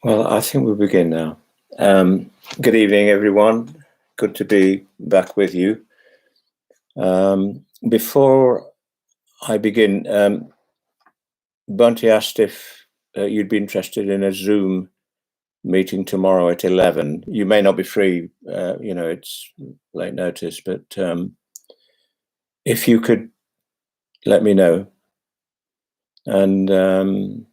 Well, I think we'll begin now. Good evening, everyone. Good to be back with you. Before I begin, Bunty asked if you'd be interested in a Zoom meeting tomorrow at 11. You may not be free, it's late notice, but if you could let me know. And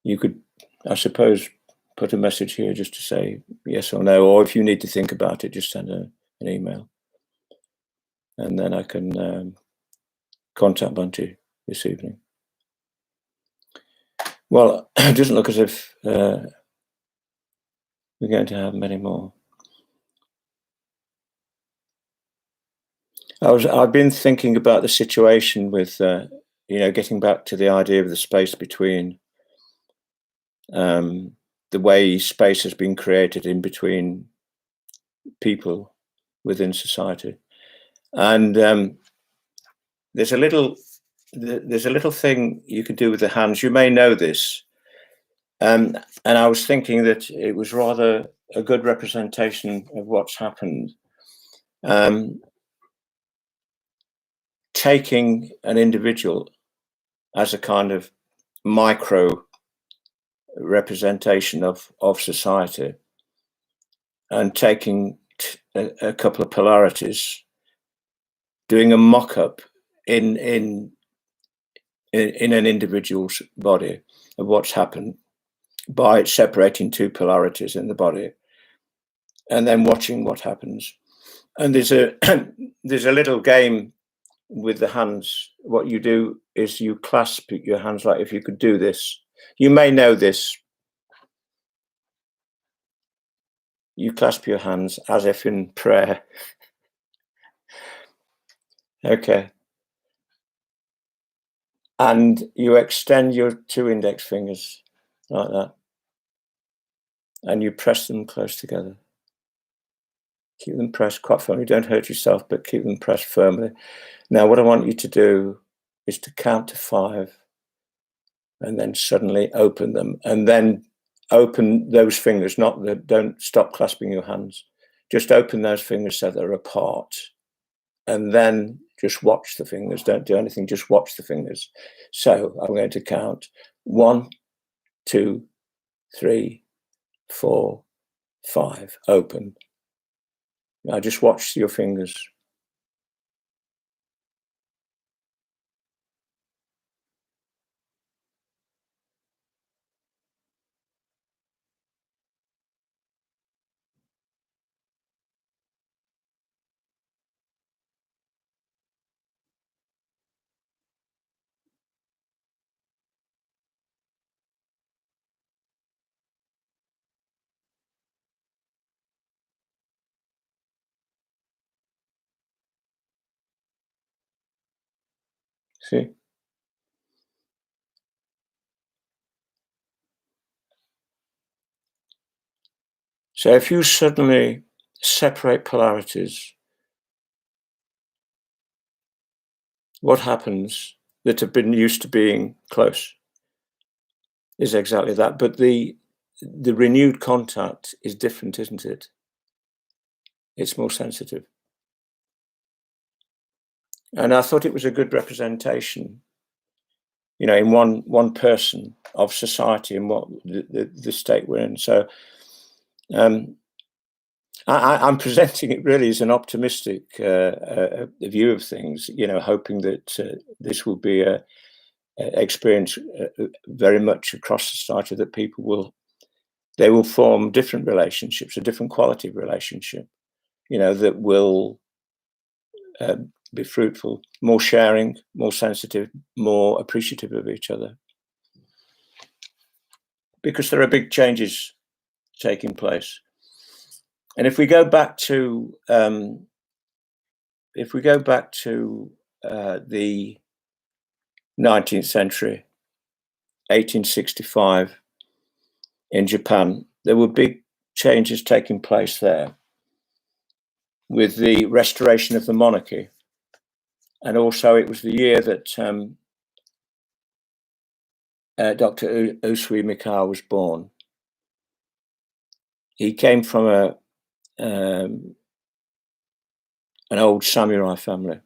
you could, I suppose, put a message here just to say yes or no, or if you need to think about it, just send an email. And then I can contact Bunty this evening. Well, it doesn't look as if we're going to have many more. I've been thinking about the situation with, getting back to the idea of the space between, the way space has been created in between people within society, and there's a little thing you can do with the hands. You may know this, and I was thinking that it was rather a good representation of what's happened. Taking an individual as a kind of micro representation of society, and taking a couple of polarities, doing a mock-up in an individual's body of what's happened by separating two polarities in the body, and then watching what happens. And there's a little game with the hands. What you do is you clasp your hands, like if you could do this. You may know this. You clasp your hands as if in prayer. Okay. And you extend your two index fingers like that. And you press them close together. Keep them pressed quite firmly. Don't hurt yourself, but keep them pressed firmly. Now, what I want you to do is to count to 5 and then suddenly open them, and then open those fingers, don't stop clasping your hands. Just open those fingers so they're apart, and then just watch the fingers. Don't do anything, just watch the fingers. So I'm going to count 1, 2, 3, 4, 5. Open. Now just watch your fingers. See? So if you suddenly separate polarities, what happens that have been used to being close is exactly that. But the renewed contact is different, isn't it? It's more sensitive. And I thought it was a good representation, in one person of society and what the state we're in. So I'm presenting it really as an optimistic view of things, hoping that this will be a experience very much across society, that people will form different relationships, a different quality of relationship, that will be fruitful, more sharing, more sensitive, more appreciative of each other. Because there are big changes taking place. And if we go back to the 19th century, 1865, in Japan, there were big changes taking place there with the restoration of the monarchy. And also it was the year that Dr. Usui Mikao was born, he came from an old samurai family,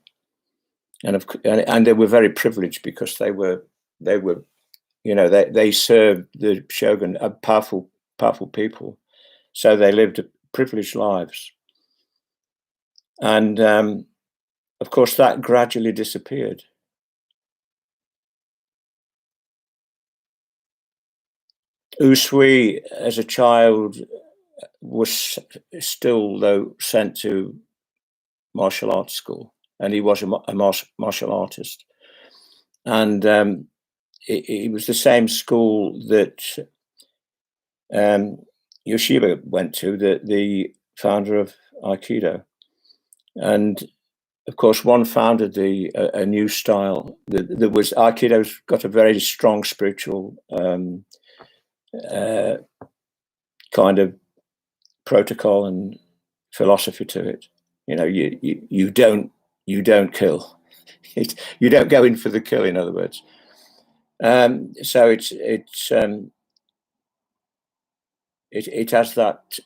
and they were very privileged because they were they served the shogun, powerful people, so they lived privileged lives, and of course that gradually disappeared. Usui, as a child, was still, though, sent to martial arts school, and he was a martial artist. And it was the same school that Yoshiba went to, the founder of Aikido. And of course, one founded a new style that was Aikido's got a very strong spiritual kind of protocol and philosophy to it. You don't kill. You don't go in for the kill, in other words. So it has that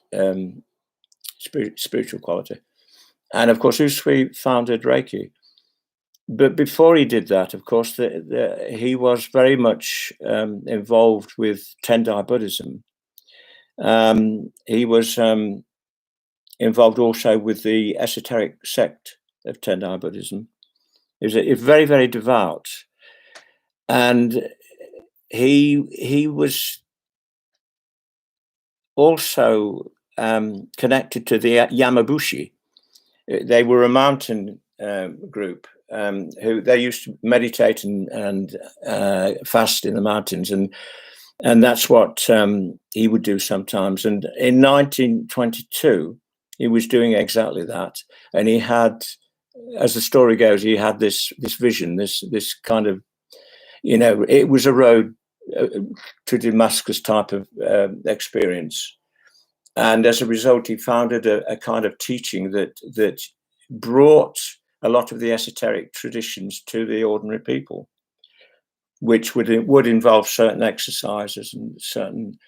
spiritual quality. And of course, Usui founded Reiki. But before he did that, of course, he was very much involved with Tendai Buddhism. He was involved also with the esoteric sect of Tendai Buddhism. He was very, very devout. And he was also connected to the Yamabushi. They were a mountain group who they used to meditate and fast in the mountains, and that's what he would do sometimes. And in 1922, he was doing exactly that. And he had, as the story goes, he had this vision, this kind of, it was a road to Damascus type of experience. And as a result, he founded a kind of teaching that brought a lot of the esoteric traditions to the ordinary people, which would involve certain exercises and certain,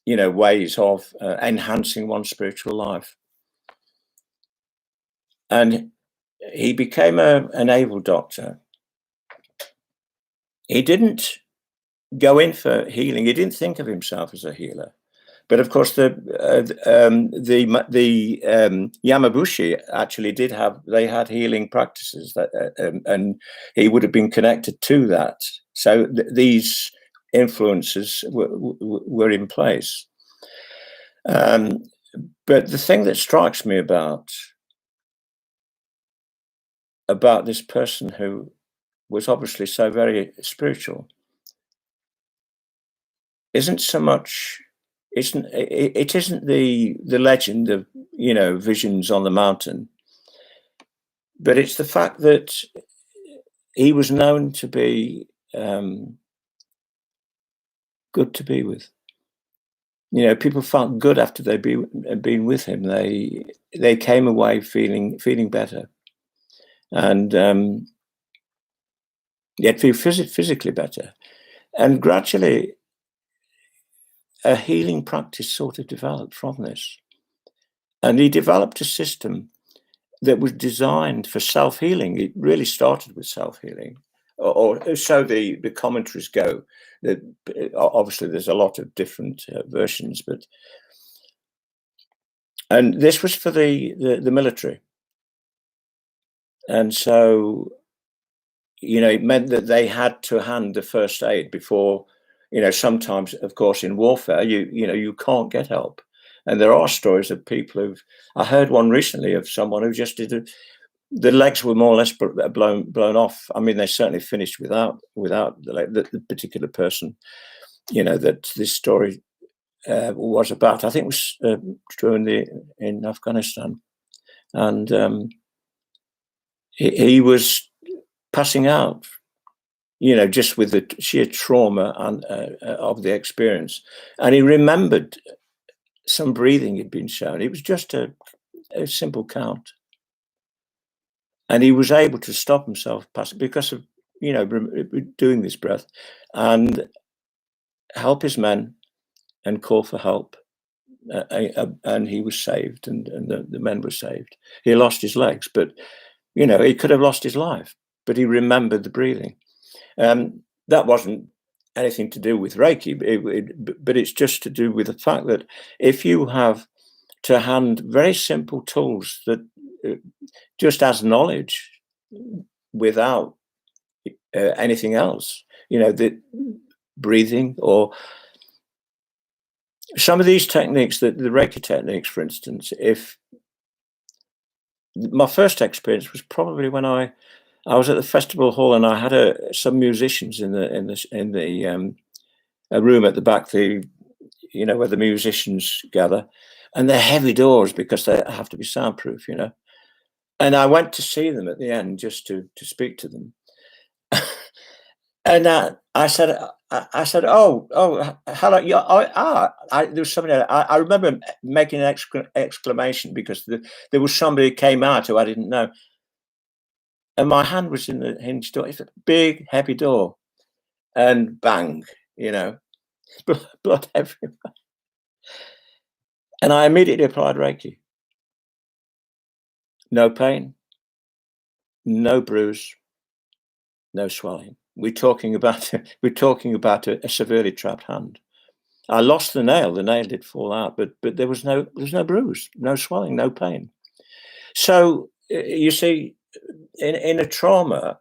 ways of enhancing one's spiritual life. And he became a naval doctor. He didn't go in for healing. He didn't think of himself as a healer. But of course, the Yamabushi actually they had healing practices that, and he would have been connected to that. So these influences were in place. But the thing that strikes me about this person who was obviously so very spiritual isn't so much. It isn't the legend of visions on the mountain, but it's the fact that he was known to be good to be with. People felt good after they'd been with him. They came away feeling better, and yet feel physically better, and gradually a healing practice sort of developed from this. And he developed a system that was designed for self-healing. It really started with self-healing, or so the commentaries go. Obviously, there's a lot of different versions, and this was for the military. And so, it meant that they had to hand the first aid before, sometimes, of course, in warfare, you can't get help. And there are stories of people I heard one recently of someone who just the legs were more or less blown off. I mean, they certainly finished without the particular person, that this story was about. I think it was true in Afghanistan. And he was passing out, just with the sheer trauma and of the experience. And he remembered some breathing had been shown. It was just a simple count. And he was able to stop himself passing because of, doing this breath. And help his men and call for help. And he was saved, and the men were saved. He lost his legs, but he could have lost his life, but he remembered the breathing. That wasn't anything to do with Reiki, but it's just to do with the fact that if you have to hand very simple tools that just as knowledge without anything else, the breathing or some of these techniques, the Reiki techniques, for instance. If my first experience was probably when I was at the festival hall, and I had some musicians in the a room at the back, where the musicians gather, and they're heavy doors because they have to be soundproof, And I went to see them at the end just to speak to them. And I said, "Oh, hello." Yeah, there was somebody. I remember making an exclamation because there was somebody who came out who I didn't know, and my hand was in the hinge door. It's a big, heavy door, and bang, blood everywhere. And I immediately applied Reiki. No pain, no bruise, no swelling. We're talking about a severely trapped hand. I lost the nail. The nail did fall out, but there was no bruise, no swelling, no pain. So you see, in a trauma,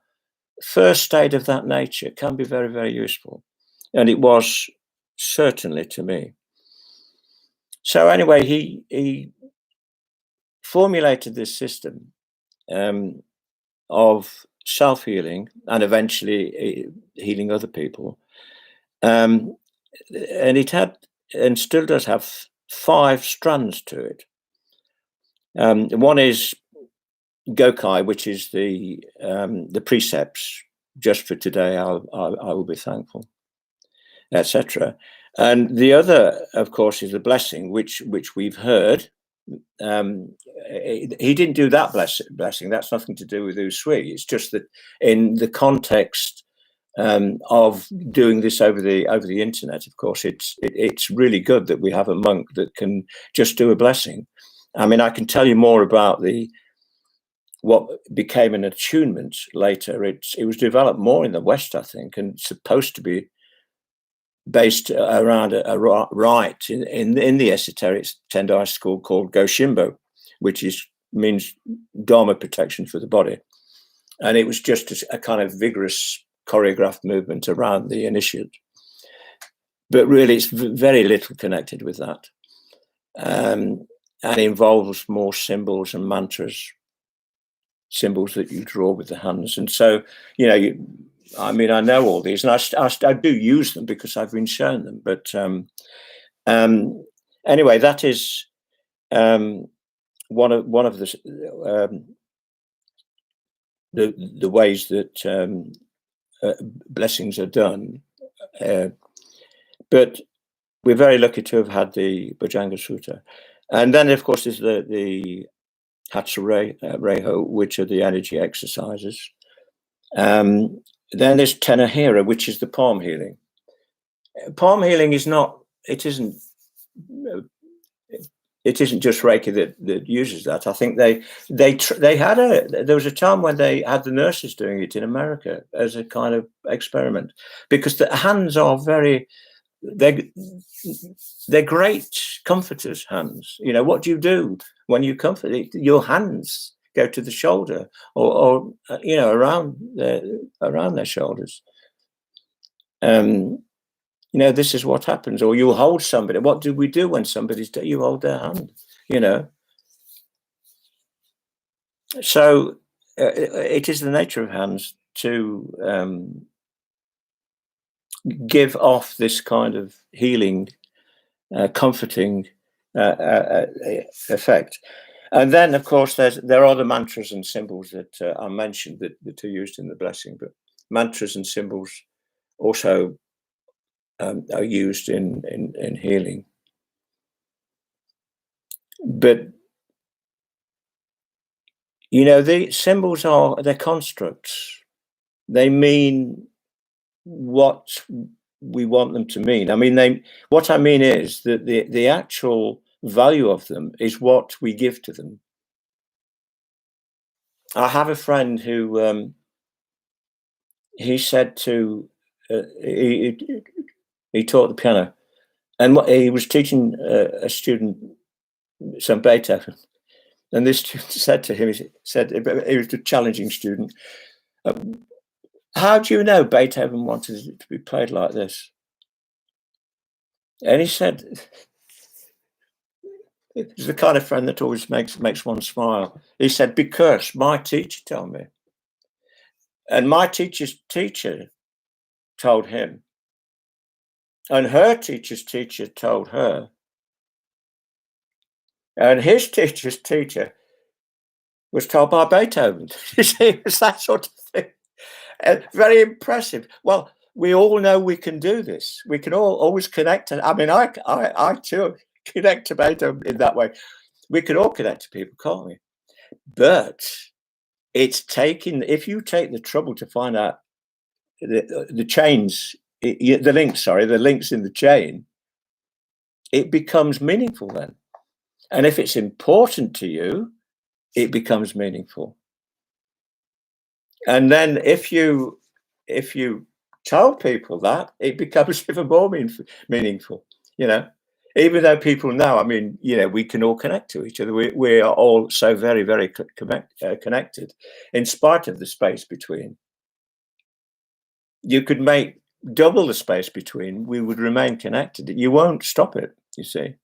first aid of that nature can be very, very useful, and it was certainly to me. So anyway, he formulated this system of self-healing and eventually healing other people. And it had, and still does have, 5 strands to it. One is Gokai, which is the precepts. Just for today, I will be thankful, etc. And the other, of course, is the blessing, which we've heard. He didn't do that blessing. That's nothing to do with Usui. It's just that in the context of doing this over the internet, of course, it's really good that we have a monk that can just do a blessing. I mean, I can tell you more about what became an attunement later. It was developed more in the West, I think, and supposed to be based around a rite in the esoteric Tendai school called Goshimbo, which means Dharma protection for the body. And it was just a kind of vigorous choreographed movement around the initiate. But really, it's very little connected with that. And involves more symbols and mantras, symbols that you draw with the hands. And so, I know all these, and I do use them because I've been shown them. But anyway, that is one of the ways that blessings are done. But we're very lucky to have had the Bhujanga Sutta, and then of course there's the Hatsureiho, which are the energy exercises. Then there's Tenahira, which is the palm healing. Palm healing is not. It isn't just Reiki that uses that. I think there was a time when they had the nurses doing it in America as a kind of experiment, because the hands are they're great comforters. Hands. What do you do when you comfort? Your hands go to the shoulder or around their shoulders. This is what happens. Or you hold somebody. What do we do when somebody's dead? You hold their hand. So it is the nature of hands to give off this kind of healing, comforting effect. And then, of course, there are the mantras and symbols that are mentioned that are used in the blessing. But mantras and symbols also are used in healing. But the symbols they're constructs. They mean what we want them to mean. I mean, what I mean is that the actual value of them is what we give to them. I have a friend who he said to he taught the piano, and he was teaching a student some Beethoven, and this student said to him, he said he was a challenging student, how do you know Beethoven wanted it to be played like this? And he said, he's the kind of friend that always makes one smile. He said, because my teacher told me. And my teacher's teacher told him. And her teacher's teacher told her. And his teacher's teacher was told by Beethoven. You see, it was that sort of thing. Very impressive. Well, we all know we can do this. We can always connect. I mean, I too connect to Beethoven in that way. We can all connect to people, can't we? But it's taking, if you take the trouble to find out the chains, the links in the chain, it becomes meaningful then. And if it's important to you, it becomes meaningful. And then if you tell people that, it becomes even more meaningful, you know, even though people know, I mean, you know, we can all connect to each other. We are all so very, very connected in spite of the space between. You could make double the space between, we would remain connected. You won't stop it, you see.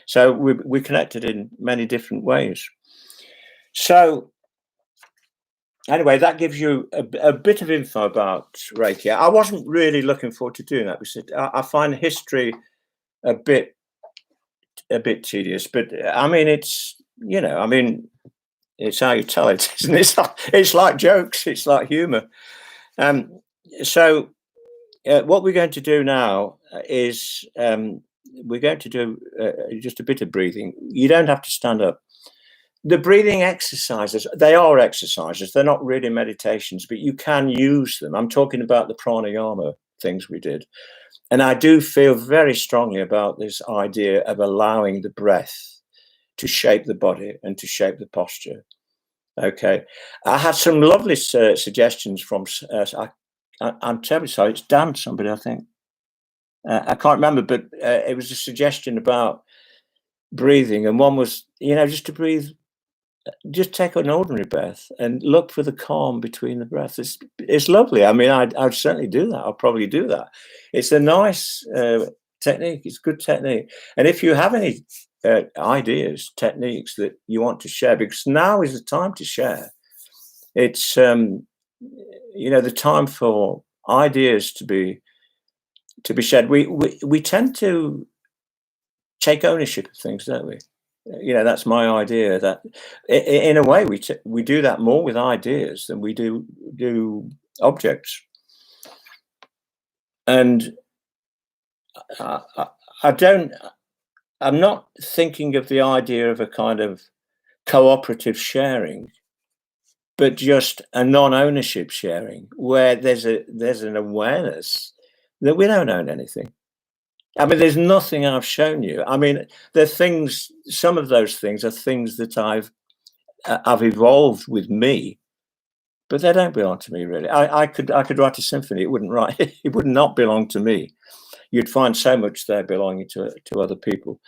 So we're connected in many different ways. So anyway, that gives you a bit of info about Reiki. I wasn't really looking forward to doing that. I find history a bit tedious, but I mean, it's, you know, I mean, it's how you tell it, isn't it? It's like jokes, it's like humor. So what we're going to do now is we're going to do just a bit of breathing. You don't have to stand up. The breathing exercises, they are exercises. They're not really meditations, but you can use them. I'm talking about the pranayama things we did. And I do feel very strongly about this idea of allowing the breath to shape the body and to shape the posture. Okay. I had some lovely suggestions from, I'm terribly sorry, it's Dan somebody, I think. I can't remember, but it was a suggestion about breathing. And one was, you know, just to breathe, just take an ordinary breath and look for the calm between the breaths. It's lovely. I mean, I'd certainly do that. I'll probably do that. It's a nice technique. It's a good technique. And if you have any ideas, techniques that you want to share, because now is the time to share. It's, you know, the time for ideas to be shared. We tend to take ownership of things, don't we? You know, that's my idea, that in a way we do that more with ideas than we do objects. And I'm not thinking of the idea of a kind of cooperative sharing, but just a non-ownership sharing where there's an awareness that we don't own anything. I mean, there's nothing I've shown you. I mean, there are things, some of those things are things that I've evolved with me, but they don't belong to me, really. I could write a symphony. It wouldn't it would not belong to me. You'd find so much there belonging to other people.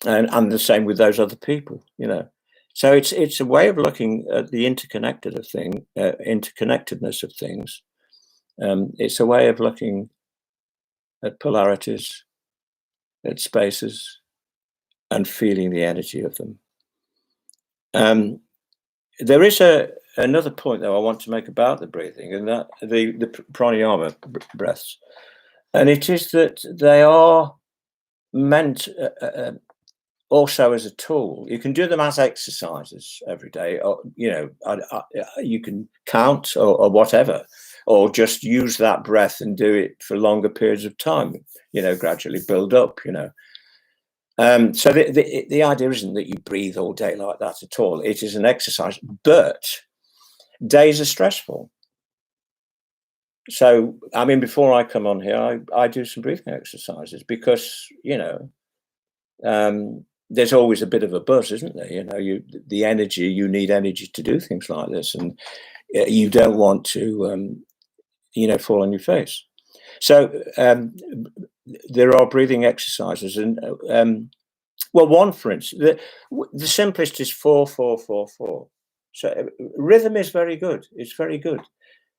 And the same with those other people, you know. So it's a way of looking at the interconnectedness of things. It's a way of looking at polarities, at spaces, and feeling the energy of them. There is another point, though, I want to make about the breathing, and that the pranayama breaths, and it is that they are meant also as a tool. You can do them as exercises every day, or, you know, you can count or whatever, or just use that breath and do it for longer periods of time, you know, gradually build up, you know. So the idea isn't that you breathe all day like that at all. It is an exercise, but days are stressful. So, I mean, before I come on here, I do some breathing exercises because, there's always a bit of a buzz, isn't there? The energy, you need energy to do things like this, and you don't want to, fall on your face. So, there are breathing exercises, and well, one for instance, the simplest is 4-4-4-4. So rhythm is very good. It's very good.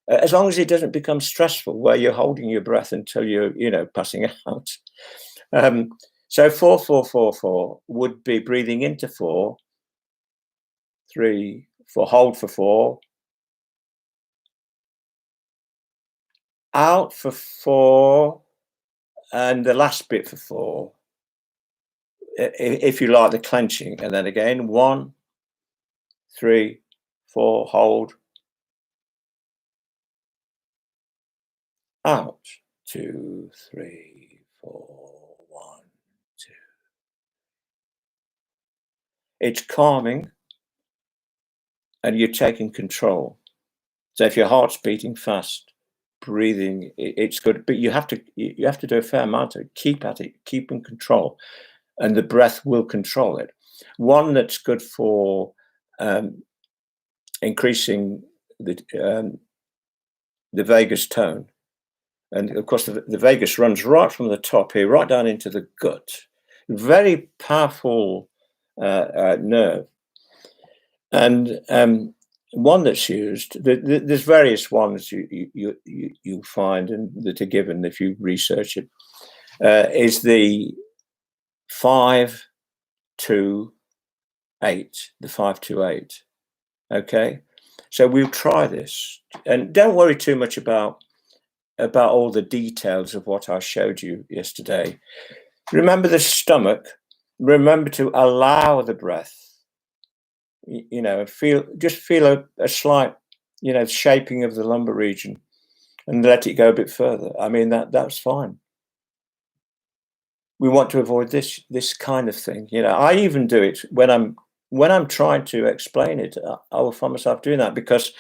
As long as it doesn't become stressful, where you're holding your breath until you're, passing out. Um, so 4-4-4-4 would be breathing into 4, 3, 4, hold for 4, out for 4, and the last bit for 4. If you like the clenching, and then again 1, 3, 4, hold, out, 2, 3, 4, 1, 2. It's calming, and you're taking control. So if your heart's beating fast, breathing, it's good, but you have to do a fair amount of it. Keep at it, keep in control, and the breath will control it. One that's good for increasing the vagus tone, and of course the vagus runs right from the top here, right down into the gut. Very powerful nerve, and one that's used. There's various ones you find and that are given if you research it. Is the 5-2-8, the 5-2-8. Okay, so we'll try this, and don't worry too much about all the details of what I showed you yesterday. Remember the stomach. Remember to allow the breath. Feel a slight, shaping of the lumbar region, and let it go a bit further. I mean, that's fine. We want to avoid this kind of thing. I even do it when I'm trying to explain it. I will find myself doing that because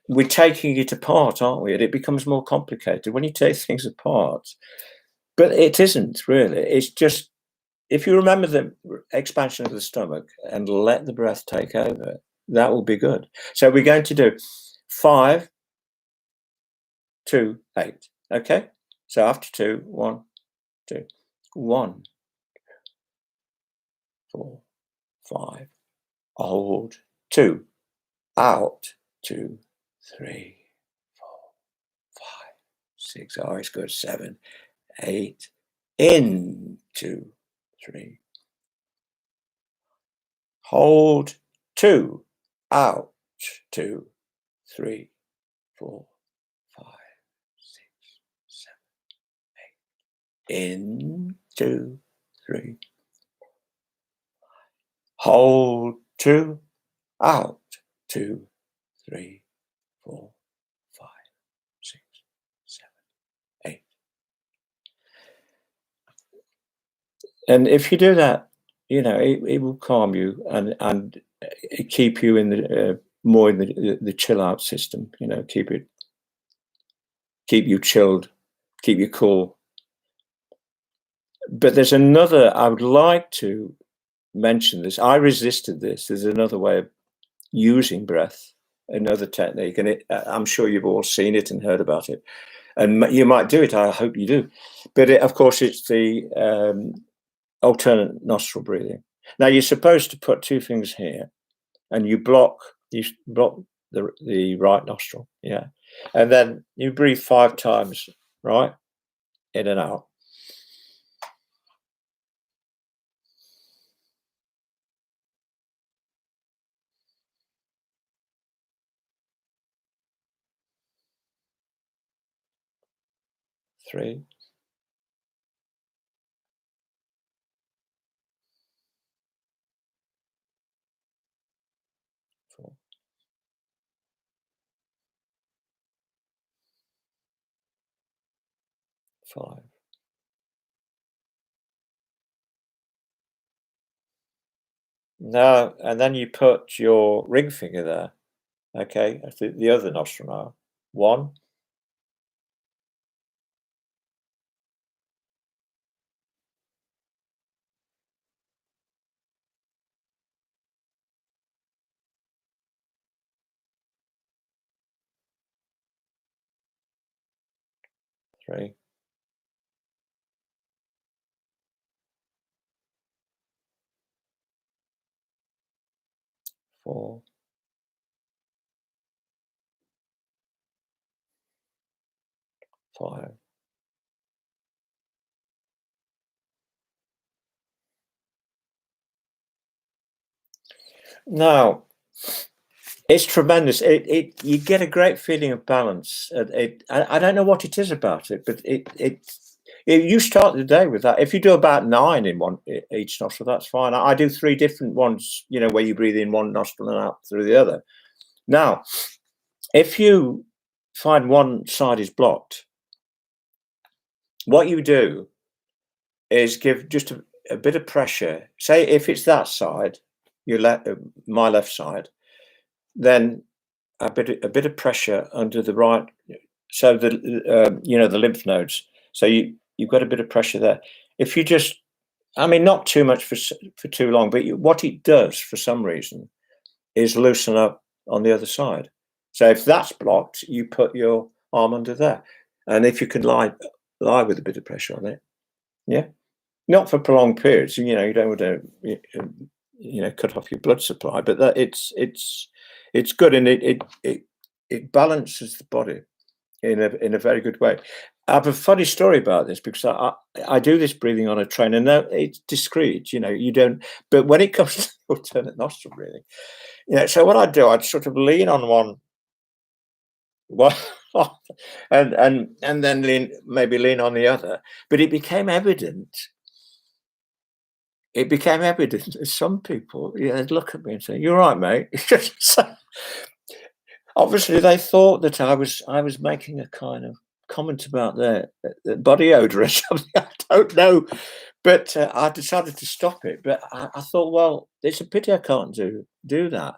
we're taking it apart, aren't we? And it becomes more complicated when you take things apart. But it isn't really. It's just if you remember the expansion of the stomach and let the breath take over, that will be good. So we're going to do 5, 2, 8. Okay. So after 2, 1, 2, 1, 4, 5. Hold. 2. Out. 2, 3, 4, 5, 6. Oh, it's good. 7, 8. In. 2, 3. Hold. 2. Out. 2, 3, 4, 5, 6, 7. In. 2, 3. Hold. 2. Out. 2, 3, 4, 5, 6, 7, 8. And if you do that, it will calm you and keep you in the more in the chill out system. Keep you chilled, keep you cool. But there's another. I would like to mention this. I resisted this. There's another way of using breath, another technique, and I'm sure you've all seen it and heard about it, and you might do it. I hope you do. But of course, it's the alternate nostril breathing. Now you're supposed to put 2 fingers here, and you block the right nostril, yeah, and then you breathe 5 times, right, in and out. 3, 4, 5. Now, and then you put your ring finger there. Okay, that's the other nostril now. 1, 3, 4, 5. Now, it's tremendous. You get a great feeling of balance. I don't know what it is about it, but you start the day with that. If you do about 9 in each nostril, that's fine. I do 3 different ones, where you breathe in one nostril and out through the other. Now, if you find one side is blocked, what you do is give just a bit of pressure. Say if it's that side, my left side, then a bit of pressure under the right, so the lymph nodes. So you've got a bit of pressure there. If you just, not too much for too long, but what it does for some reason is loosen up on the other side. So if that's blocked, you put your arm under there, and if you can lie with a bit of pressure on it, yeah, not for prolonged periods. You don't want to cut off your blood supply, but that it's good, and it balances the body in a very good way. I have a funny story about this because I do this breathing on a train, and it's discreet. You don't. But when it comes to alternate nostril breathing, so what I do, I'd sort of lean on one, and then lean on the other. But it became evident. That some people, they'd look at me and say, "You're right, mate." Obviously, they thought that I was making a kind of comment about their body odor or something. I don't know, but I decided to stop it. But I thought, well, it's a pity I can't do that.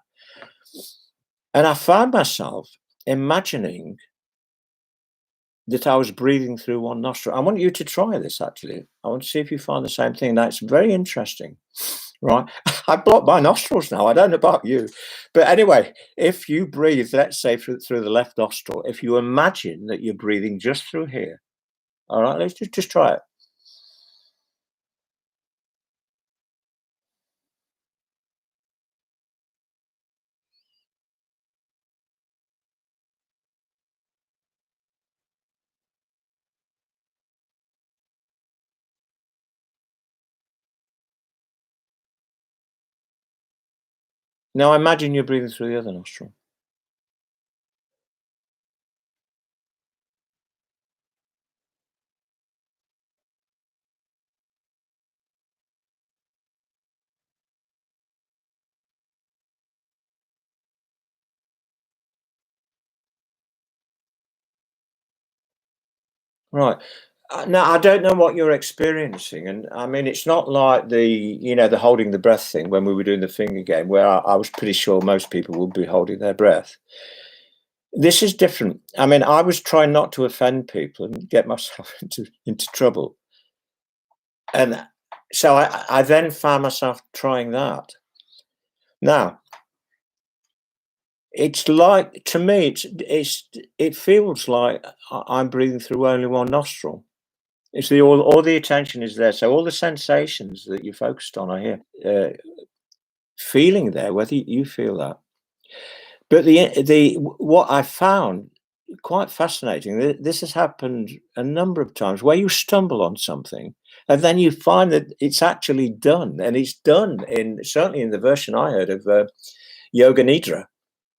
And I found myself imagining that I was breathing through one nostril. I want you to try this, actually. I want to see if you find the same thing. That's very interesting, right? I block my nostrils now. I don't know about you. But anyway, if you breathe, let's say through the left nostril, if you imagine that you're breathing just through here, all right, let's just try it. Now imagine you're breathing through the other nostril. Right. Now, I don't know what you're experiencing, and it's not like the holding the breath thing when we were doing the finger game, where I was pretty sure most people would be holding their breath. This is different. I was trying not to offend people and get myself into trouble, and so I then found myself trying that. Now, it's like, to me, it feels like I'm breathing through only one nostril. It's all the attention is there, so all the sensations that you focused on are here, feeling there, whether you feel that. But what I found quite fascinating, this has happened a number of times, where you stumble on something, and then you find that it's actually done, and it's done certainly in the version I heard of Yoga Nidra.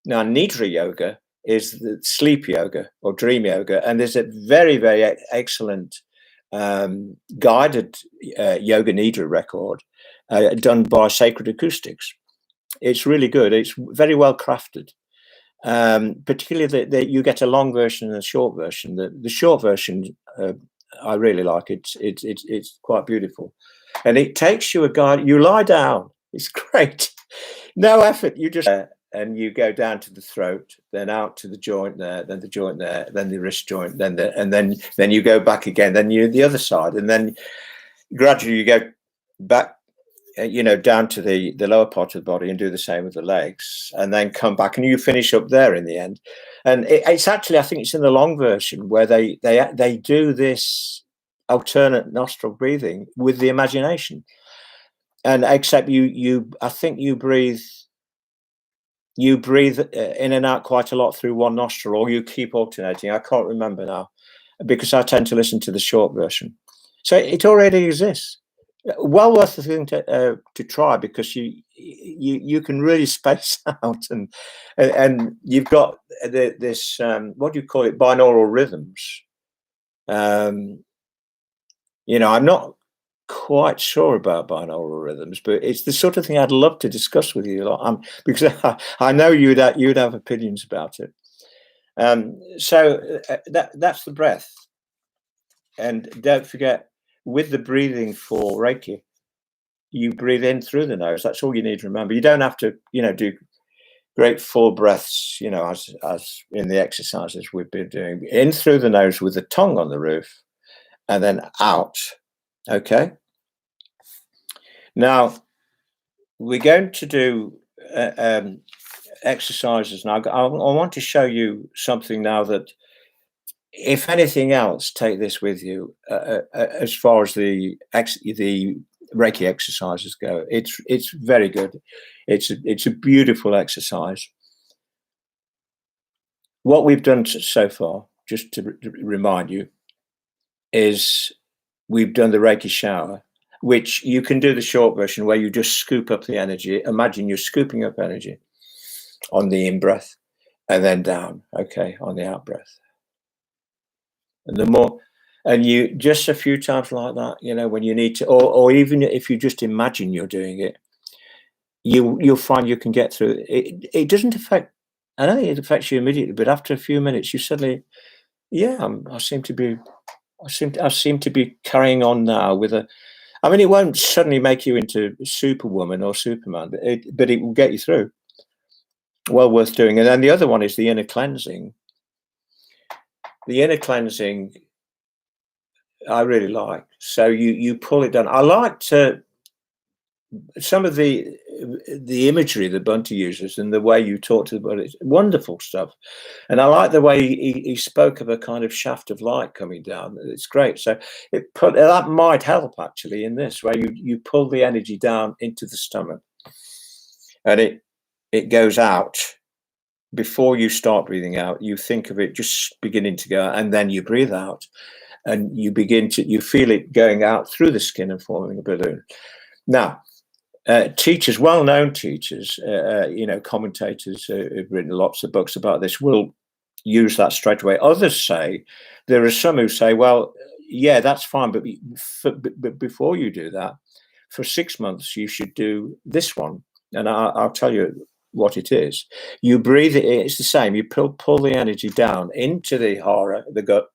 Now, Nidra yoga is the sleep yoga or dream yoga, and there's a very, very excellent guided Yoga Nidra record done by Sacred Acoustics. It's really good. It's very well crafted. Particularly that you get a long version and a short version. The short version I really like. It's quite beautiful, and it takes you a guide. You lie down. It's great. No effort. You just and you go down to the throat, then out to the joint there, then the joint there, then the wrist joint, and then you go back again. Then you the other side, and then gradually you go back you know, down to the lower part of the body and do the same with the legs, and then come back and you finish up there in the end. And it's actually, I think it's in the long version where they do this alternate nostril breathing with the imagination, and except I think you breathe in and out quite a lot through one nostril, or you keep alternating. I can't remember now because I tend to listen to the short version. So it already exists. Well worth the thing to try, because you can really space out, and you've got this what do you call it, binaural rhythms. Um, you know, I'm not quite sure about binaural rhythms, but it's the sort of thing I'd love to discuss with you, because I know you'd have opinions about it. So that's the breath, and don't forget, with the breathing for Reiki, you breathe in through the nose. That's all you need to remember. You don't have to, you know, do great full breaths, you know, as in the exercises we've been doing. In through the nose with the tongue on the roof, and then out. Okay. Now we're going to do exercises now. I want to show you something now that, if anything else, take this with you as far as the Reiki exercises go. It's very good. It's a beautiful exercise. What we've done so far, just to remind you, is we've done the Reiki shower, which you can do the short version where you just scoop up the energy. Imagine you're scooping up energy on the in breath and then down, okay, on the out breath. And the more, and you just a few times like that, you know, when you need to, or even if you just imagine you're doing it, you'll find you can get through it. It doesn't affect, I don't think it affects you immediately, but after a few minutes, you suddenly, yeah, I seem to be carrying on now with a. I mean, it won't suddenly make you into Superwoman or Superman, but it will get you through. Well worth doing. And then the other one is the inner cleansing. The inner cleansing, I really like. So you pull it down. I liked some of the imagery that Bunty uses and the way you talk to the body. It's wonderful stuff. And I like the way he spoke of a kind of shaft of light coming down. It's great. So that might help actually in this, where you pull the energy down into the stomach, and it goes out. Before you start breathing out, you think of it just beginning to go, and then you breathe out, and you feel it going out through the skin and forming a balloon. Now, teachers, well-known teachers, you know, commentators who've written lots of books about this will use that straight away. Others say, there are some who say, well, yeah, that's fine, but before you do that, for 6 months, you should do this one. And I'll tell you what it is. You breathe it, it's the same. You pull the energy down into the hara, the gut.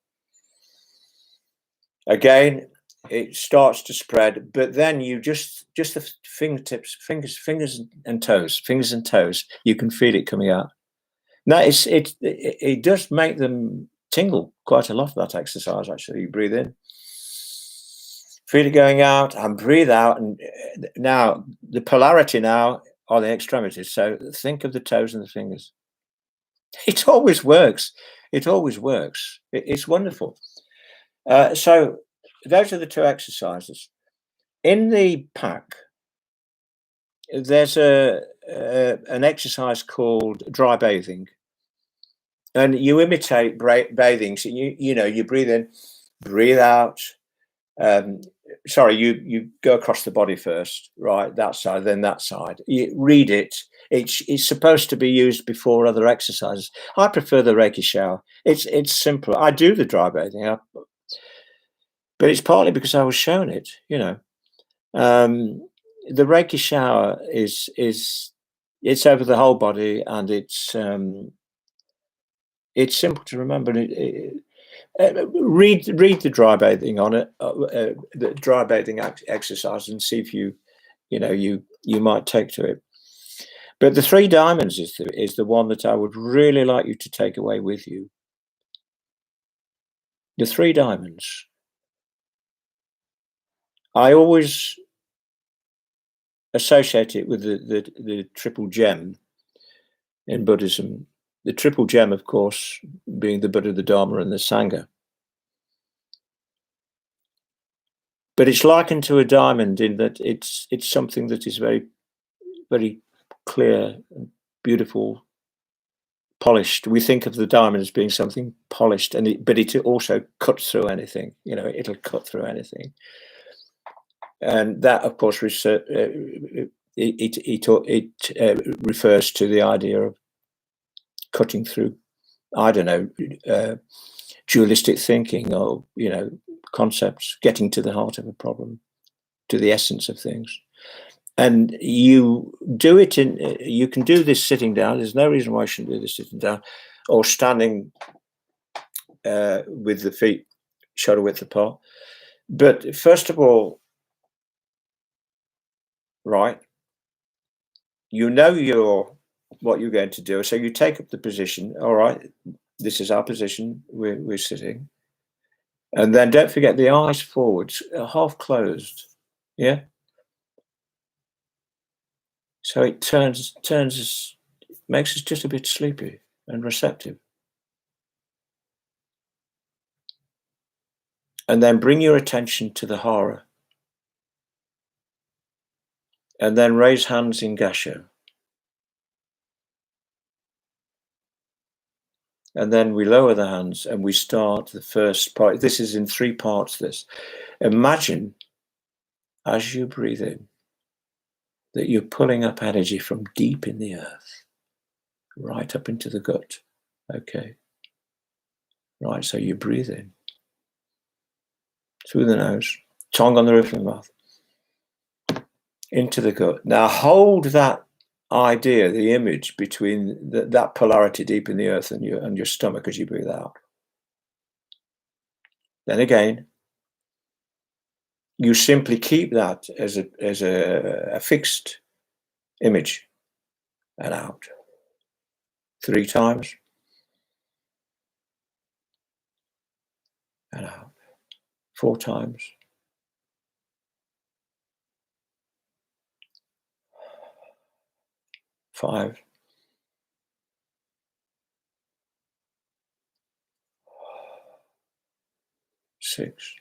Again, it starts to spread, but then you just the fingertips, fingers and toes, you can feel it coming out. Now it does make them tingle quite a lot, that exercise. Actually, you breathe in, feel it going out, and breathe out. And now the polarity now are the extremities. So think of the toes and the fingers. It always works. It always works. It's wonderful. So those are the two exercises. In the pack, there's an exercise called dry bathing, and you imitate bathing. So you know, you breathe in, breathe out. Sorry, you go across the body first, right? That side, then that side. You read it. It's supposed to be used before other exercises. I prefer the Reiki shower. It's simpler. I do the dry bathing, but it's partly because I was shown it. You know, the Reiki shower is it's over the whole body, and it's simple to remember. Read the dry bathing on it, the dry bathing exercise, and see if you might take to it. But the 3 diamonds is the one that I would really like you to take away with you. The 3 diamonds. I always associate it with the triple gem in Buddhism. The triple gem, of course, being the Buddha, the Dharma, and the Sangha. But it's likened to a diamond in that it's something that is very, very clear, beautiful, polished. We think of the diamond as being something polished, but it also cuts through anything. You know, it'll cut through anything. And that, of course, it refers to the idea of cutting through, I don't know, dualistic thinking, or, you know, concepts, getting to the heart of a problem, to the essence of things. And you do it you can do this sitting down. There's no reason why you shouldn't do this sitting down, or standing with the feet shoulder width apart. But first of all, right, you know what you're going to do. So you take up the position. All right, this is our position. We're sitting. And then don't forget the eyes forwards, half closed. Yeah. So it turns us, makes us just a bit sleepy and receptive. And then bring your attention to the hara. And then raise hands in gasha. And then we lower the hands and we start the first part. This is in 3 parts, this. Imagine, as you breathe in, that you're pulling up energy from deep in the earth, right up into the gut. Okay. Right, so you breathe in through the nose, tongue on the roof of the mouth, into the gut. Now hold that idea, the image between that polarity deep in the earth and your stomach as you breathe out. Then again, you simply keep that as a fixed image, and out 3 times, and out 4 times, 5, 6,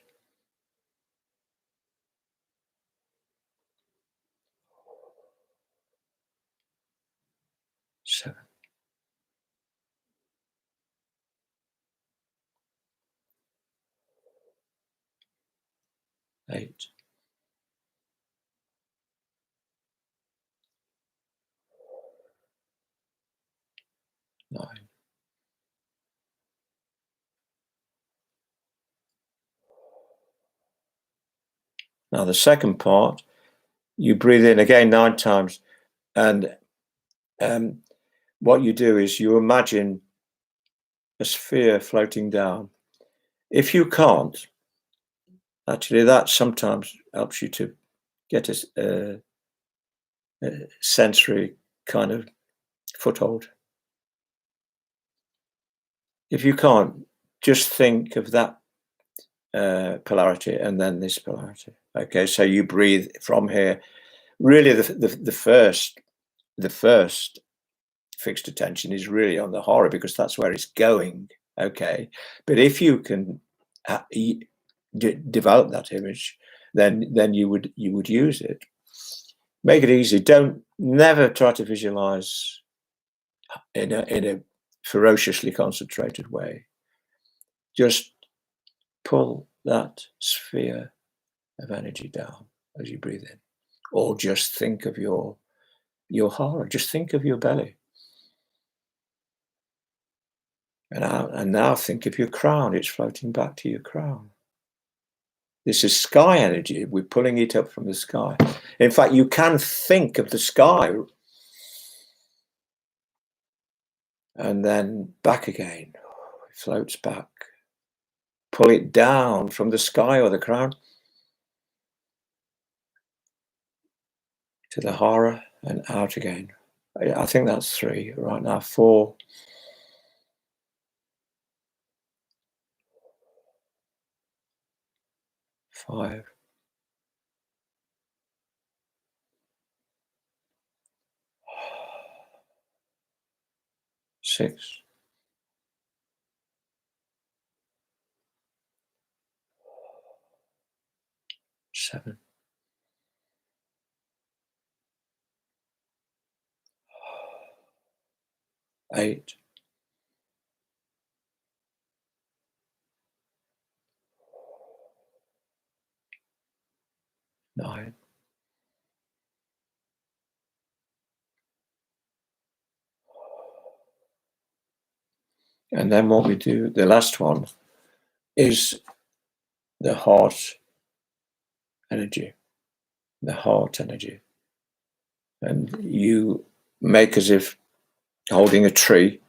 7, 8, 9. Now the second part, you breathe in again 9 times, and what you do is you imagine a sphere floating down. If you can't, actually that sometimes helps you to get a sensory kind of foothold. If you can't, just think of that polarity and then this polarity. Okay, so you breathe from here. Really, the first fixed attention is really on the hara, because that's where it's going. Okay, but if you can develop that image, then you would use it. Make it easy. Never try to visualize in a ferociously concentrated way. Just pull that sphere of energy down as you breathe in, or just think of your hara. Just think of your belly, and now think of your crown. It's floating back to your crown. This is sky energy. We're pulling it up from the sky. In fact, you can think of the sky and then back again. It floats back. Pull it down from the sky or the crown to the hara and out again. I think that's 3 right now. 4, 5, 6, 7, 8, 9. And then what we do, the last one, is the heart energy. The heart energy. And you make as if holding a tree.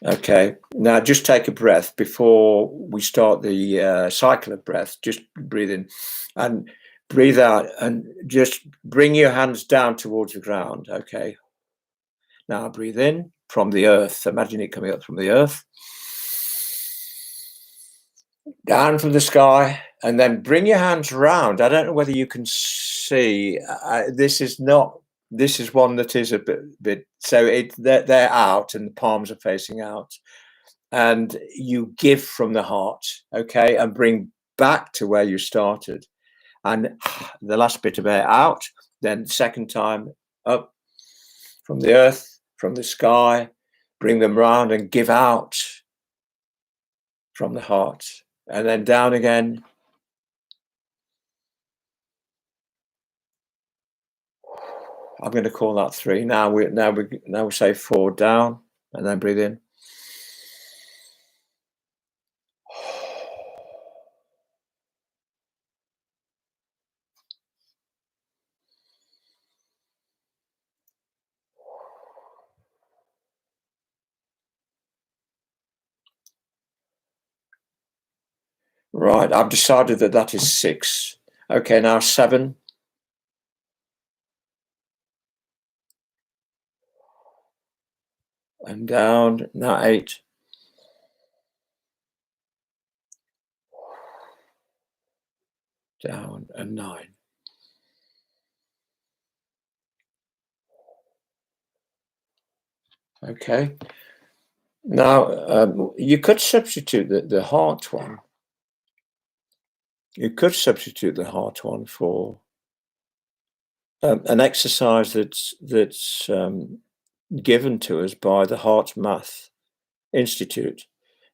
Okay, now just take a breath before we start the cycle of breath. Just breathe in and breathe out, and just bring your hands down towards the ground. Okay, now breathe in from the earth. Imagine it coming up from the earth, down from the sky, and then bring your hands round. I don't know whether you can see. This is not. This is one that is a bit. So they're out, and the palms are facing out. And you give from the heart, okay, and bring back to where you started. And the last bit of air out, then second time up from the earth, from the sky, bring them round and give out from the heart, and then down again. I'm going to call that 3. Now we say 4 down, and then breathe in. Right, I've decided that is 6. Okay, now 7. And down, now 8. Down, and 9. Okay. Now, you could substitute the heart one. You could substitute the heart one for an exercise that's given to us by the Heart Math Institute.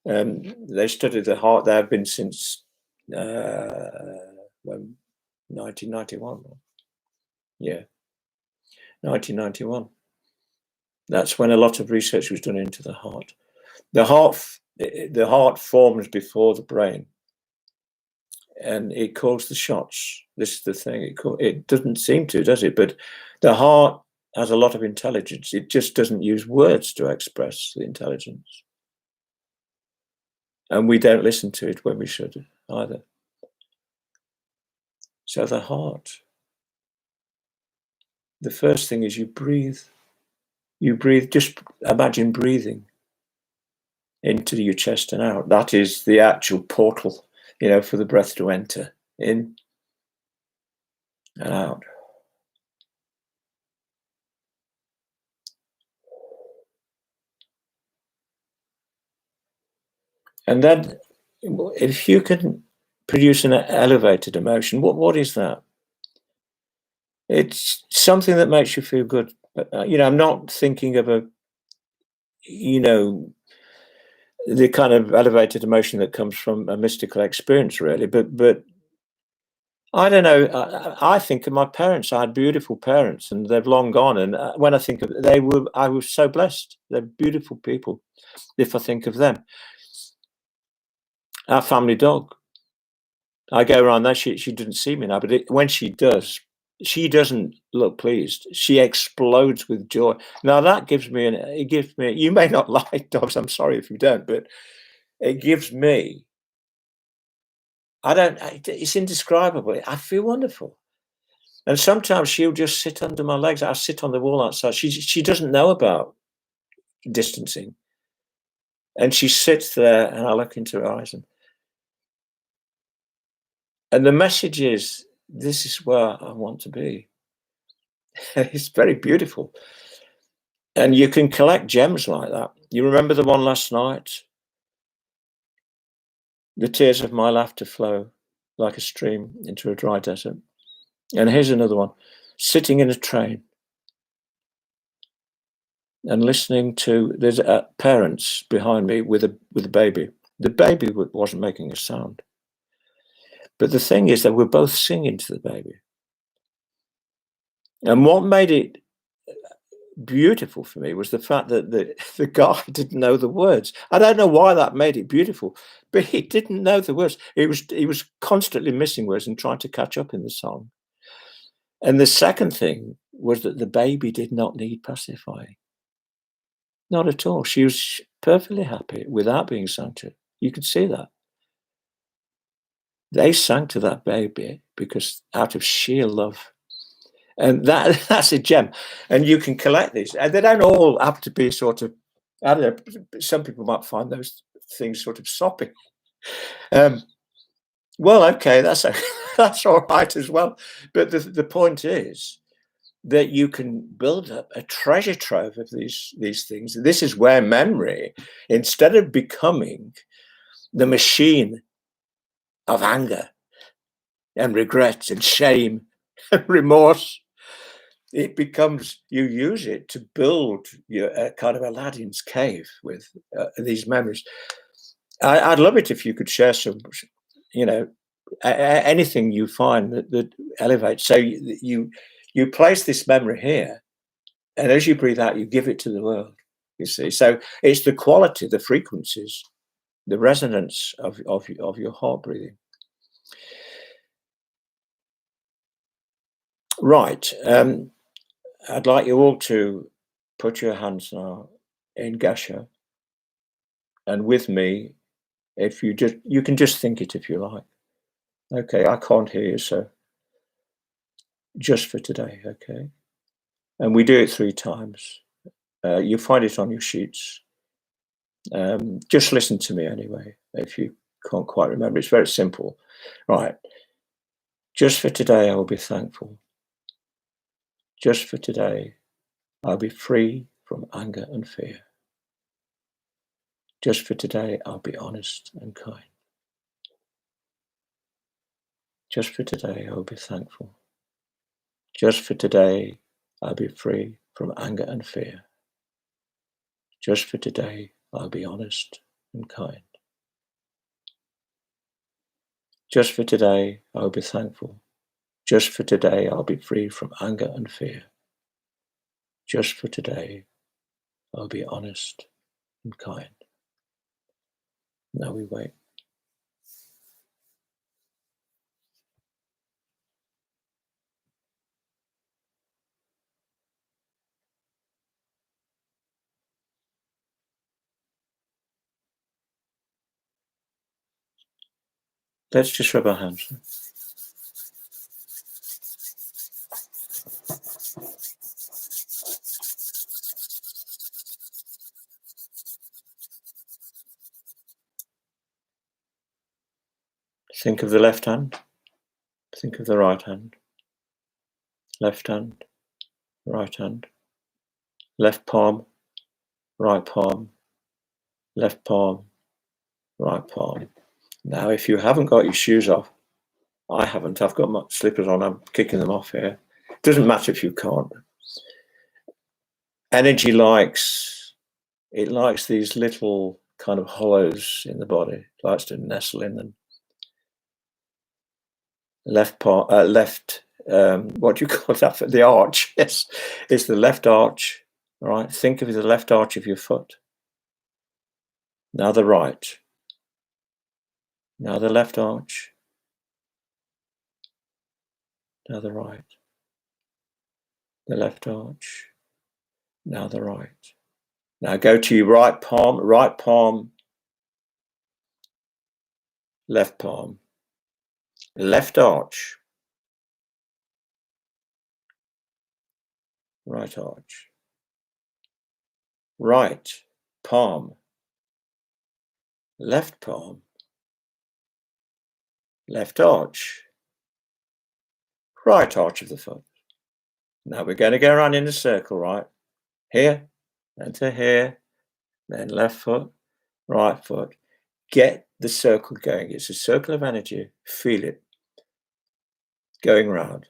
They study the heart. They have been since when 1991. Yeah, 1991. That's when a lot of research was done into the heart. The heart forms before the brain, and it calls the shots. This is the thing. It doesn't seem to, does it? But the heart has a lot of intelligence. It just doesn't use words to express the intelligence. And we don't listen to it when we should either. So the heart, the first thing is you breathe. You breathe, just imagine breathing into your chest and out. That is the actual portal, for the breath to enter in and out. And then if you can produce an elevated emotion, what is that? It's something that makes you feel good. I'm not thinking of the kind of elevated emotion that comes from a mystical experience, really. But I don't know. I think of my parents. I had beautiful parents, and they've long gone. And when I think of I was so blessed. They're beautiful people. If I think of them, our family dog. I go around there. She doesn't see me now, but when she does, she doesn't look pleased. She explodes with joy. Now that gives me You may not like dogs. I'm sorry if you don't, but it gives me. It's indescribable. I feel wonderful. And sometimes she'll just sit under my legs. I sit on the wall outside. She doesn't know about distancing. And she sits there, and I look into her eyes. And the message is, this is where I want to be. It's very beautiful. And you can collect gems like that. You remember the one last night? The tears of my laughter flow like a stream into a dry desert. And here's another one. Sitting in a train and listening to, there's parents behind me with a baby. The baby wasn't making a sound. But the thing is, they were both singing to the baby. And what made it beautiful for me was the fact that the guy didn't know the words. I don't know why that made it beautiful, but he didn't know the words. He was constantly missing words and trying to catch up in the song. And the second thing was that the baby did not need pacifying. Not at all. She was perfectly happy without being sung to. You could see that. They sang to that baby because out of sheer love. And that's a gem. And you can collect these. And they don't all have to be sort of, I don't know, some people might find those things sort of soppy. Well, okay, that's that's all right as well. But the point is that you can build up a treasure trove of these things. This is where memory, instead of becoming the machine of anger and regret and shame and remorse, it becomes, you use it to build your kind of Aladdin's cave with these memories. I'd love it if you could share some, you know, anything you find that elevates. So you place this memory here, and as you breathe out, you give it to the world. You see, so it's the quality, the frequencies, the resonance of your heart breathing. Right. I'd like you all to put your hands now in Gasha, and with me, if you can just think it if you like. Okay, I can't hear you, so just for today, okay? And we do it 3 times. You find it on your sheets. Just listen to me anyway, if you can't quite remember. It's very simple. Right. Just for today, I will be thankful. Just for today, I'll be free from anger and fear. Just for today, I'll be honest and kind. Just for today, I will be thankful. Just for today, I'll be free from anger and fear. Just for today, I'll be honest and kind. Just for today, I'll be thankful. Just for today, I'll be free from anger and fear. Just for today, I'll be honest and kind. Now we wait. Let's just rub our hands. Think of the left hand. Think of the right hand. Left hand, right hand. Left palm, right palm. Left palm, right palm. Now, if you haven't got your shoes off, I haven't. I've got my slippers on. I'm kicking them off here. Doesn't matter if you can't. Energy likes these little kind of hollows in the body. It likes to nestle in them. Left part, left. What do you call that? The arch. Yes, it's the left arch. All right. Think of the left arch of your foot. Now the right. Now the left arch. Now the right. The left arch. Now the right. Now go to your right palm, left palm, left arch, right arch, right palm, left palm, left arch, right arch of the foot. Now we're going to go around in a circle, right? Here, then to here, then left foot, right foot. Get the circle going. It's a circle of energy. Feel it going round.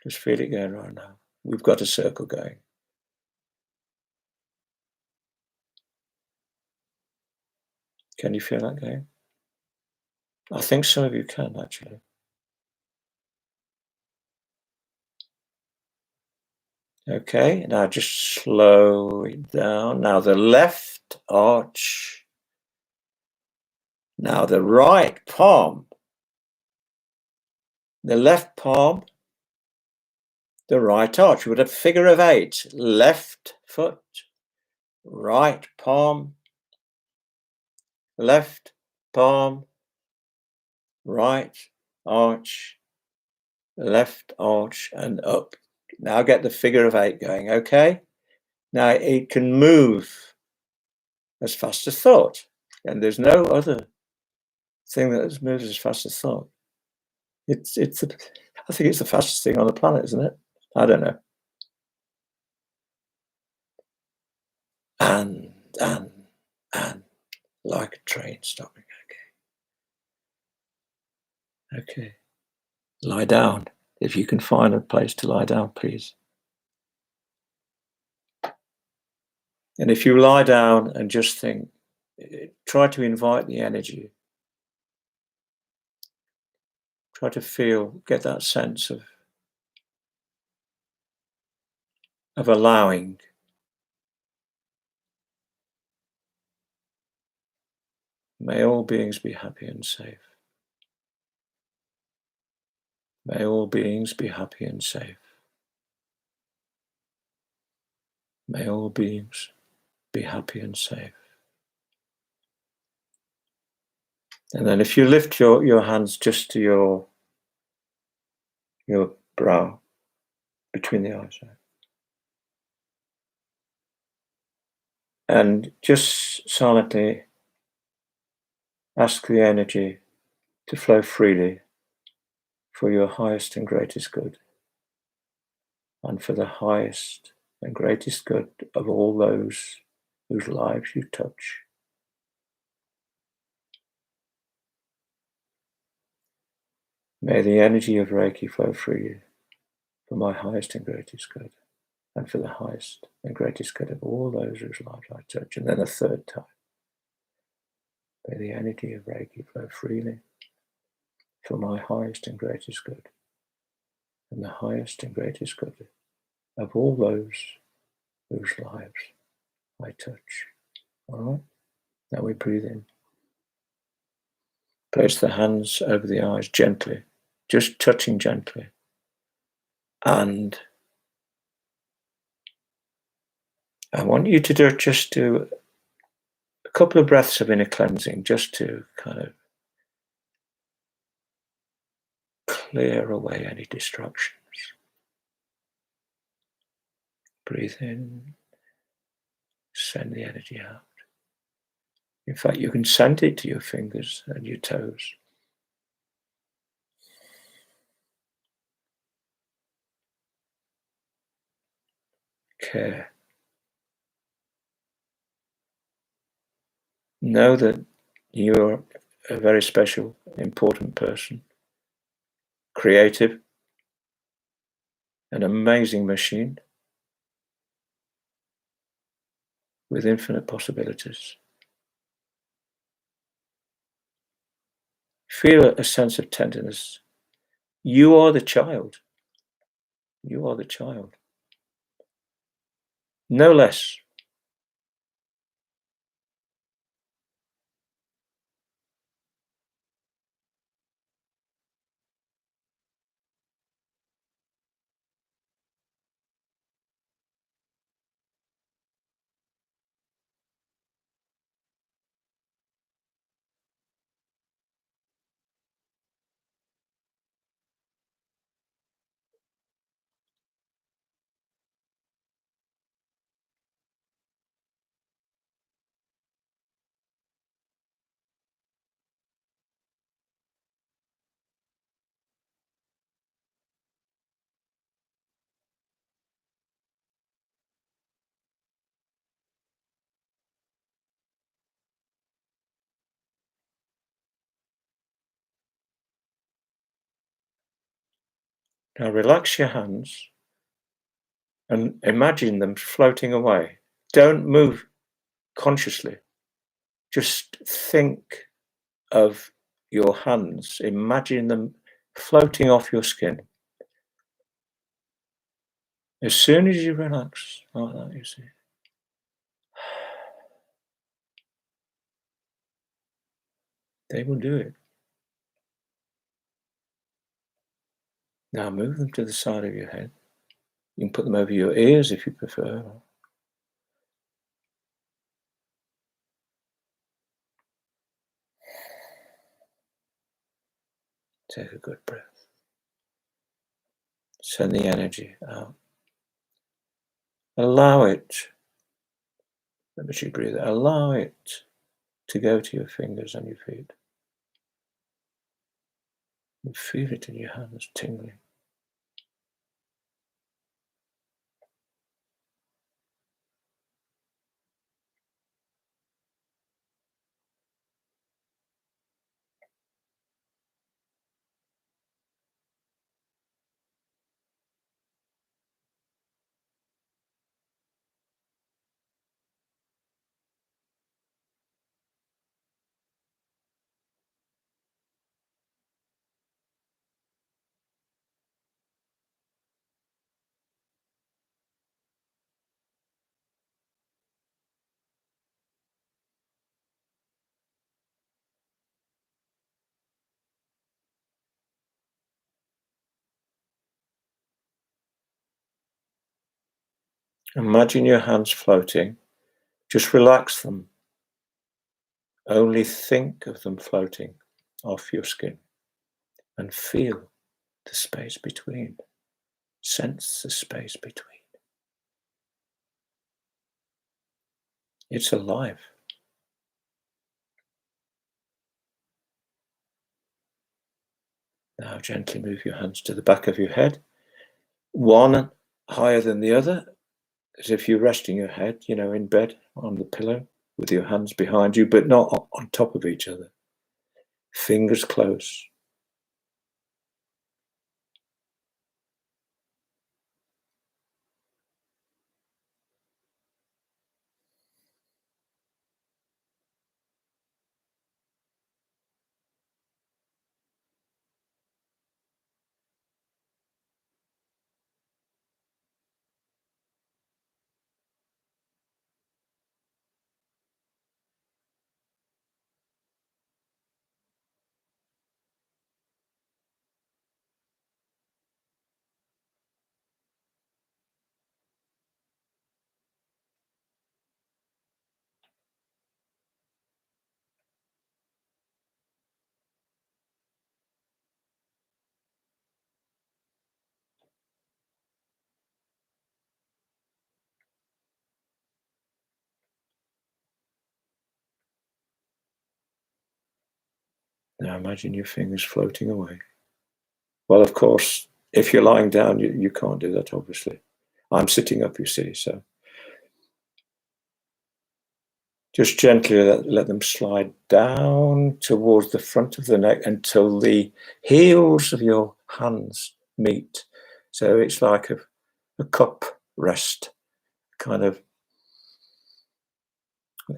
Just feel it going right now. We've got a circle going. Can you feel that going? I think some of you can, actually. Okay, now just slow it down. Now the left arch. Now the right palm. The left palm, the right arch with a figure of 8. Left foot, right palm, left palm, right arch, left arch, and up. Now get the figure of 8 going, okay? Now it can move as fast as thought, and there's no other thing that moves as fast as thought. I think it's the fastest thing on the planet, isn't it? I don't know. And like a train stopping. Okay. Lie down. If you can find a place to lie down, please. And if you lie down and just think, try to invite the energy. Try to feel, get that sense of allowing. May all beings be happy and safe. May all beings be happy and safe. May all beings be happy and safe. And then if you lift your hands just to your brow, between the eyes, and just silently ask the energy to flow freely for your highest and greatest good, and for the highest and greatest good of all those whose lives you touch. May the energy of Reiki flow freely for my highest and greatest good, and for the highest and greatest good of all those whose lives I touch. And then a third time. May the energy of Reiki flow freely for my highest and greatest good, and the highest and greatest good of all those whose lives I touch. All right? Now we breathe in. Place the hands over the eyes gently, just touching gently. And I want you to just do a couple of breaths of inner cleansing, just to kind of clear away any distractions. Breathe in, send the energy out. In fact, you can send it to your fingers and your toes. Care. Know that you're a very special, important person, creative, an amazing machine with infinite possibilities. Feel a sense of tenderness. You are the child. You are the child. No less. Now relax your hands and imagine them floating away. Don't move consciously. Just think of your hands. Imagine them floating off your skin. As soon as you relax like that, you see, they will do it. Now move them to the side of your head. You can put them over your ears if you prefer. Take a good breath. Send the energy out. Allow it. Let me breathe. Allow it to go to your fingers and your feet. You feel it in your hands tingling. Imagine your hands floating. Just relax them. Only think of them floating off your skin and feel the space between. Sense the space between. It's alive. Now gently move your hands to the back of your head, one higher than the other, as if you're resting your head, in bed on the pillow with your hands behind you, but not on top of each other. Fingers close. Now imagine your fingers floating away. Well, of course, if you're lying down, you can't do that, obviously. I'm sitting up, you see, so just gently let them slide down towards the front of the neck until the heels of your hands meet. So it's like a cup rest, kind of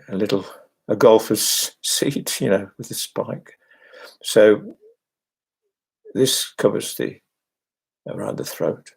a golfer's seat, with a spike. So this covers around the throat.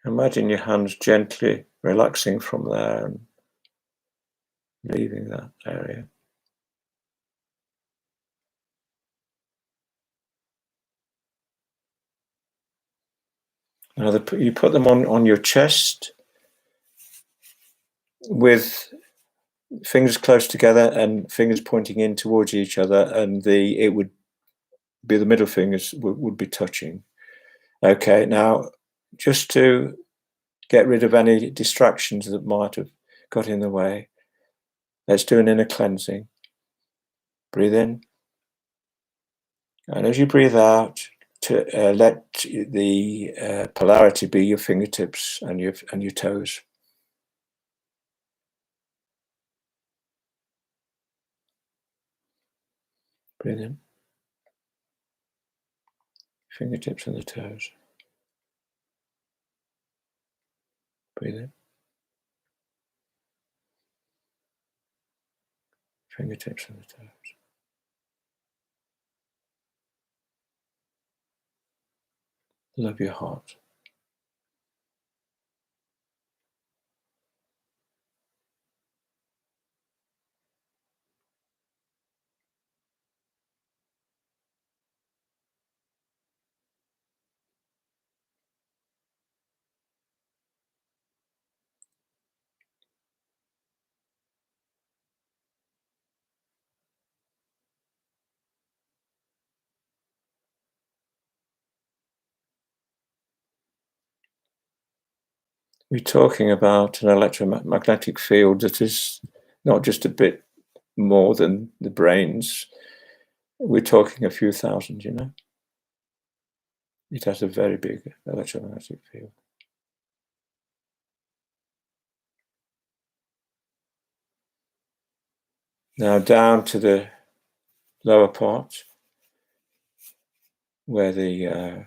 Imagine your hands gently relaxing from there and leaving that area. Now you put them on your chest with fingers close together and fingers pointing in towards each other, and it would be the middle fingers would be touching. Okay, now just to get rid of any distractions that might have got in the way, let's do an inner cleansing. Breathe in, and as you breathe out, to let the polarity be your fingertips and your toes. Breathe in, fingertips and the toes. Breathe in, fingertips and the toes. Love your heart. We're talking about an electromagnetic field that is not just a bit more than the brain's. We're talking a few thousand, It has a very big electromagnetic field. Now down to the lower part, where the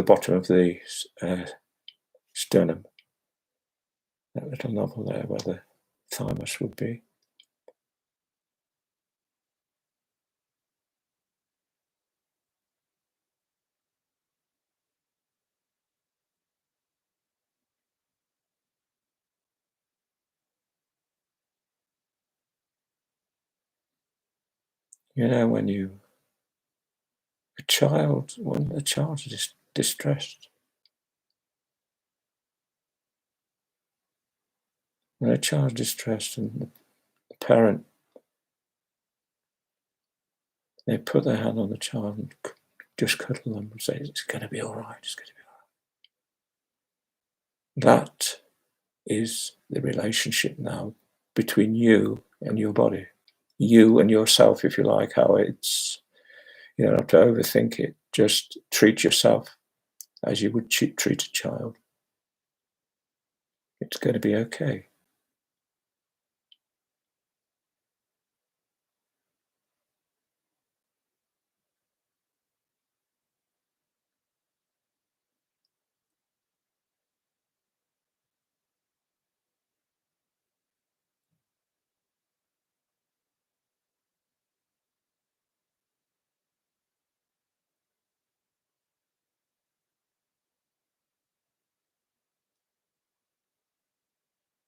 bottom of the sternum, that little knob there where the thymus would be. When a child is distressed, when a child is distressed and the parent, they put their hand on the child and just cuddle them and say, it's going to be all right, it's going to be all right. That is the relationship now between you and your body, you and yourself, if you like, how it's, you don't have to overthink it. Just treat yourself as you would treat a child. It's going to be okay.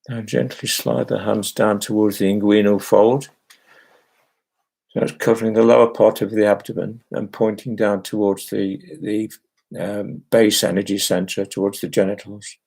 Now gently slide the hands down towards the inguinal fold. So it's covering the lower part of the abdomen and pointing down towards the base energy center, towards the genitals.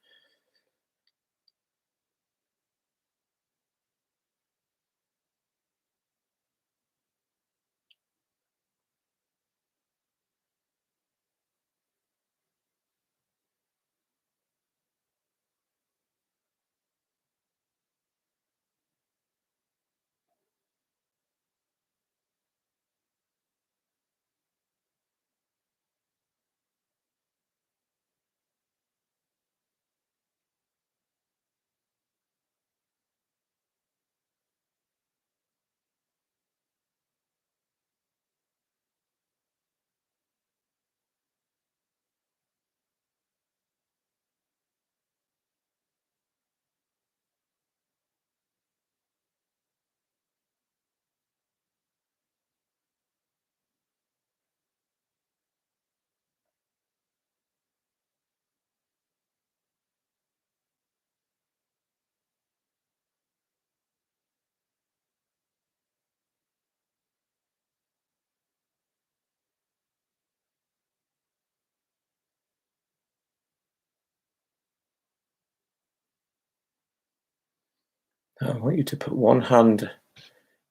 I want you to put one hand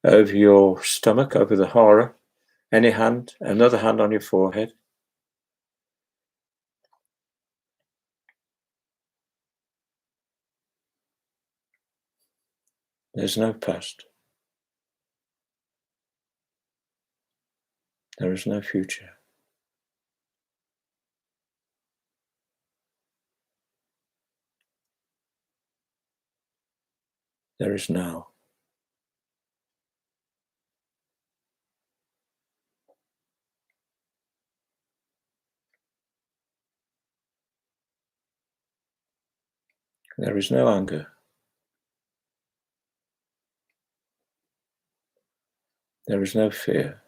over your stomach, over the horror, any hand, another hand on your forehead. There's no past. There is no future. There is now. There is no anger. There is no fear.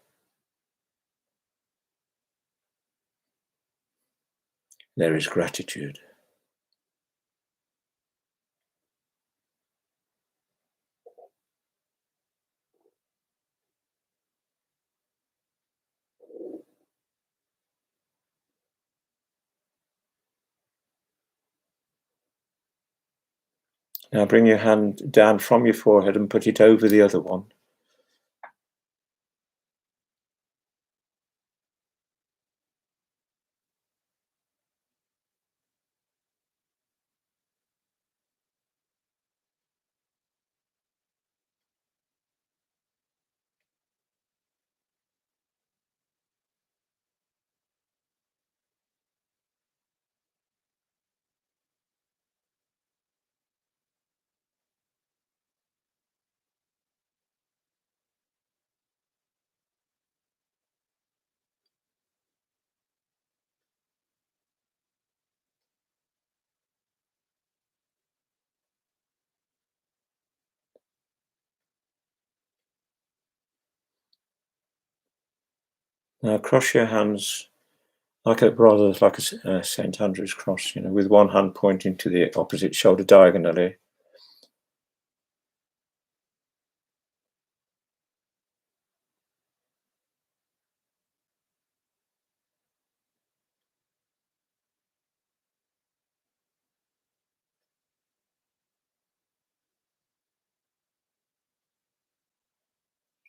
There is gratitude. Now bring your hand down from your forehead and put it over the other one. Now cross your hands like a St. Andrew's cross, with one hand pointing to the opposite shoulder diagonally.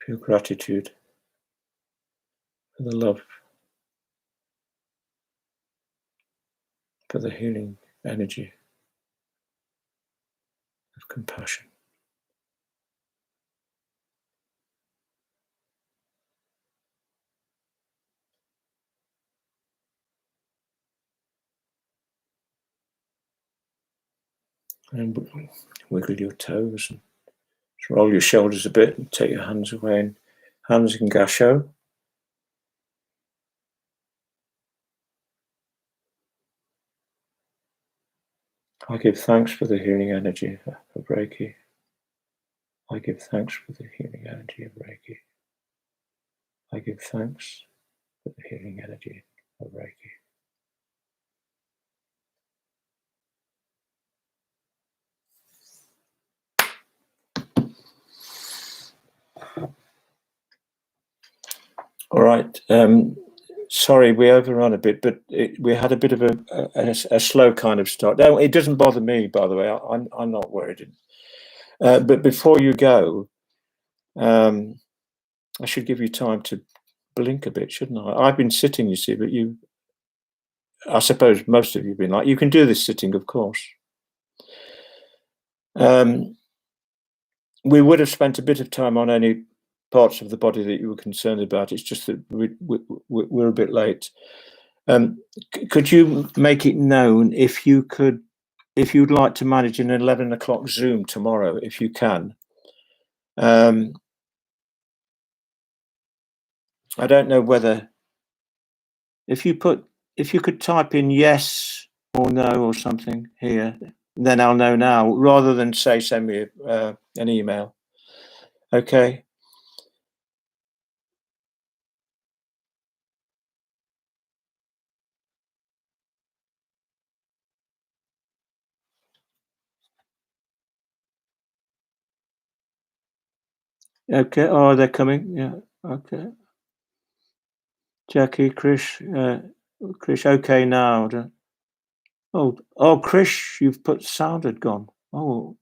Pure gratitude for the love, for the healing energy of compassion. And wiggle your toes and roll your shoulders a bit and take your hands away. And hands in gasho. I give thanks for the healing energy of Reiki. I give thanks for the healing energy of Reiki. I give thanks for the healing energy of Reiki. All right. Sorry, we overrun a bit, but we had a bit of a slow kind of start. No, it doesn't bother me, by the way. I'm not worried. But before you go, I should give you time to blink a bit, shouldn't I? I've been sitting, you see, but I suppose most of you have been like, you can do this sitting, of course. We would have spent a bit of time on any parts of the body that you were concerned about. It's just that we're a bit late. Could you make it known if you'd like to manage an 11 o'clock Zoom tomorrow, if you can? I don't know whether if you could type in yes or no or something here, then I'll know now, rather than send me an email. Okay. Okay. Oh, they're coming. Yeah. Okay. Jackie, Krish, okay now. Oh, Krish, you've put sound had gone. Oh,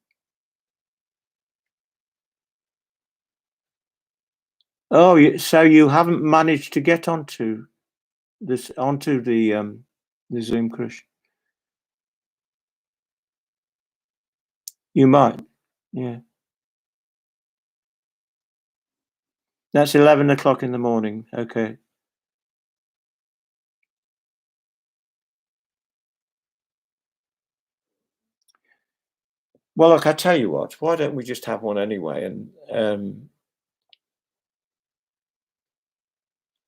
Oh, so you haven't managed to get onto the Zoom crush? You might. Yeah. That's 11 o'clock in the morning. Okay. Well, look, I tell you what, why don't we just have one anyway? And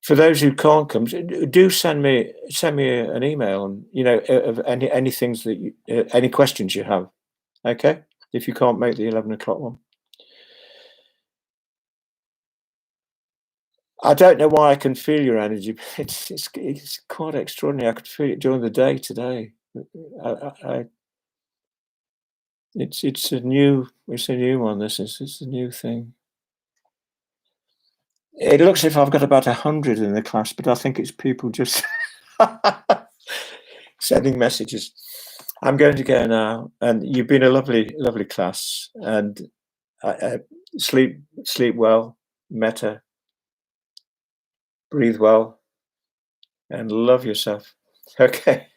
for those who can't come, do send me an email, and of any things that any questions you have. Okay, if you can't make the 11 o'clock one, I don't know why I can feel your energy. But it's quite extraordinary. I could feel it during the day today. It's a new one. It's a new thing. It looks as if I've got about 100 in the class, but I think it's people just sending messages. I'm going to go now, and you've been a lovely, lovely class. And sleep well, meta, breathe well, and love yourself. Okay.